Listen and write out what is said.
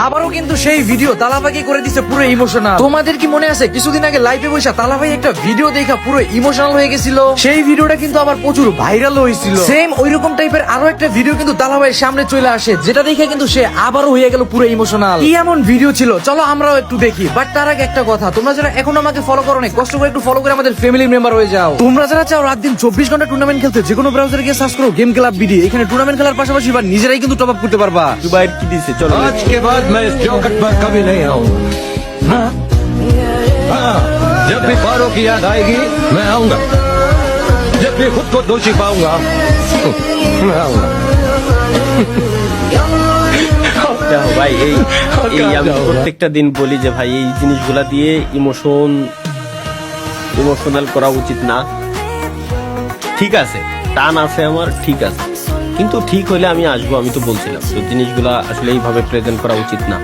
আবারও কিন্তু সেই ভিডিও তালাভাইকে করে দিছে পুরো ইমোশনাল। তোমাদের কি মনে আছে কিছুদিন আগে লাইভে বসে তালাভাই একটা ভিডিও দেখা পুরো ইমোশনাল হয়ে গেছিল? সেই ভিডিওটা কিন্তু আবার প্রচুর ভাইরাল হয়েছিল। সেম ওইরকম টাইপের আরো একটা ভিডিও কিন্তু তালাভাইয়ের সামনে চলে আসে, যেটা দেখে কিন্তু সে আবারও হয়ে গেল পুরো ইমোশনাল। কি এমন ভিডিও ছিল চলো আমরাও একটু দেখি। বাট তার আগে একটা কথা, তোমরা যারা এখন আমাকে ফলো করো না, কষ্ট করে একটু ফলো করে আমাদের ফ্যামিলি মেম্বার হয়ে যাও। তোমরা যারা চাও রাত দিন 24 ঘন্টা টুর্নামেন্ট খেলতে, যে কোনো ব্রাউজারে গিয়ে সার্চ করো গেম ক্লাব বিডি। এখানে টুর্নামেন্ট খেলার পাশাপাশি বা নিজেরাই কিন্তু টপ আপ করতে পারবা। দুবাইয়ের কি দিছে চলো। आज के बाद मैं इस चौखट पर कभी नहीं आऊंगा। हाँ? हाँ, जब भी पारो की याद आएगी मैं आऊंगा। जब भी खुद को दोषी पाऊंगा मैं आऊंगा। দেখো ভাই এই আমি প্রত্যেকটা দিন বলি যে ভাই এই জিনিসগুলা দিয়ে ইমোশনাল করা উচিত না। ঠিক আছে, টান আছে আমার, ঠিক আছে, কিন্তু ঠিক হইলে আমি আসবো। আমি তো বলছিলাম তো জিনিসগুলা আসলে এইভাবে প্রেজেন্ট করা উচিত না।